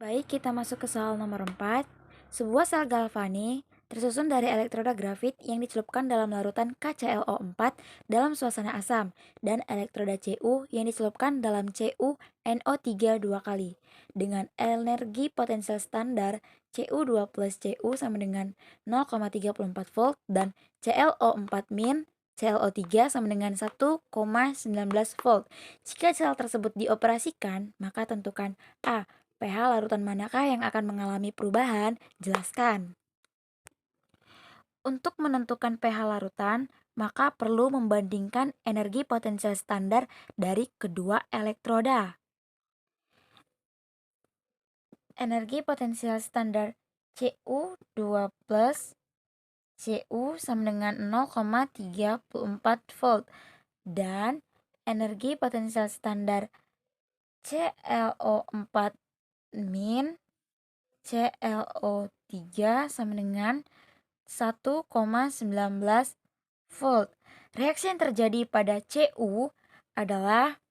Baik, kita masuk ke soal nomor 4. Sebuah sel galvanik tersusun dari elektroda grafit yang dicelupkan dalam larutan KClO4 dalam suasana asam dan elektroda Cu yang dicelupkan dalam CuNO3 dua kali. Dengan energi potensial standar Cu2 plus Cu sama dengan 0,34 volt dan ClO4 min ClO3 sama dengan 1,19 volt. Jika sel tersebut dioperasikan, maka tentukan A. pH larutan manakah yang akan mengalami perubahan? Jelaskan. Untuk menentukan pH larutan, maka perlu membandingkan energi potensial standar dari kedua elektroda. Energi potensial standar Cu2 plus Cu sama dengan 0,34 volt dan energi potensial standar ClO4 min ClO3 sama dengan 1,19 volt. Reaksi yang terjadi pada Cu adalah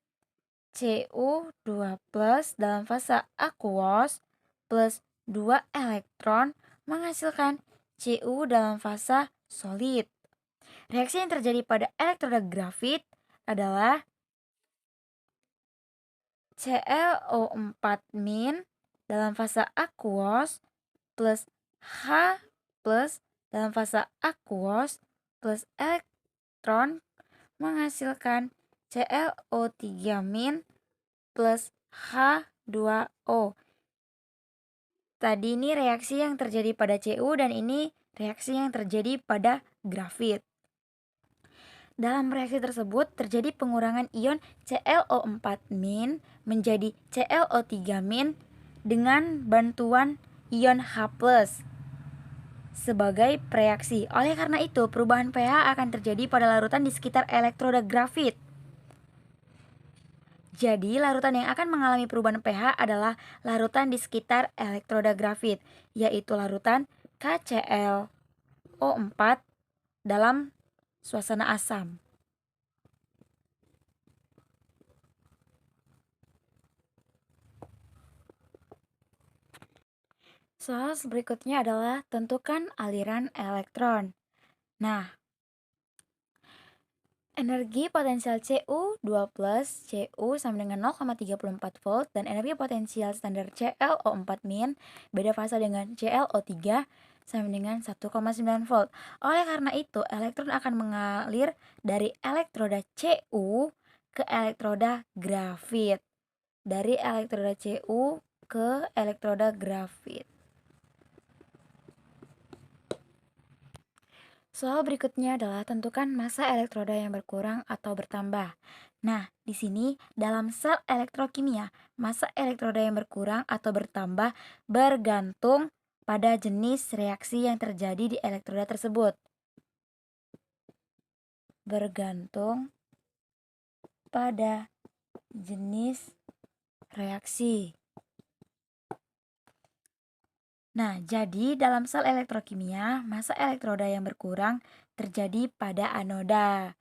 Cu2 plus dalam fase aquos plus 2 elektron menghasilkan Cu dalam fase solid. Reaksi yang terjadi pada elektroda grafit adalah ClO4 min dalam fase aquos plus H plus dalam fase aquos plus elektron menghasilkan ClO3 min plus H2O. Tadi ini reaksi yang terjadi pada Cu dan ini reaksi yang terjadi pada grafit. Dalam reaksi tersebut terjadi pengurangan ion ClO4 min menjadi ClO3 min dengan bantuan ion H+ sebagai prereaksi. Oleh karena itu, perubahan pH akan terjadi pada larutan di sekitar elektroda grafit. Jadi, larutan yang akan mengalami perubahan pH adalah larutan di sekitar elektroda grafit, yaitu larutan KClO4 dalam suasana asam. Soal berikutnya adalah tentukan aliran elektron. Nah, energi potensial Cu2 plus Cu sama dengan 0,34 volt dan energi potensial standar ClO4 min beda fasa dengan ClO3 sama dengan 1,9 volt. Oleh karena itu, elektron akan mengalir dari elektroda Cu ke elektroda grafit. Dari elektroda Cu ke elektroda grafit. Soal berikutnya adalah tentukan massa elektroda yang berkurang atau bertambah. Nah, di sini dalam sel elektrokimia, massa elektroda yang berkurang atau bertambah bergantung pada jenis reaksi yang terjadi di elektroda tersebut. Bergantung pada jenis reaksi. Nah, jadi dalam sel elektrokimia, massa elektroda yang berkurang terjadi pada anoda.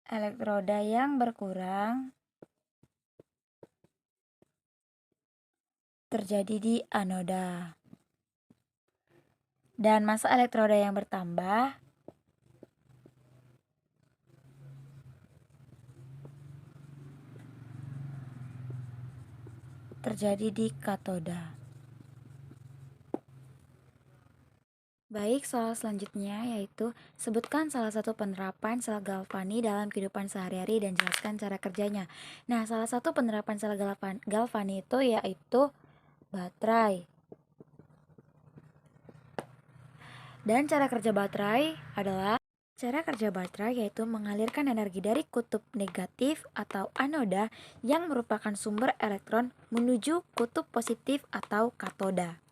Elektroda yang berkurang terjadi di anoda. Dan massa elektroda yang bertambah terjadi di katoda. Baik, soal selanjutnya yaitu sebutkan salah satu penerapan sel galvani dalam kehidupan sehari-hari dan jelaskan cara kerjanya. Nah, salah satu penerapan sel galvani itu yaitu baterai. Dan cara kerja baterai adalah yaitu mengalirkan energi dari kutub negatif atau anoda yang merupakan sumber elektron menuju kutub positif atau katoda.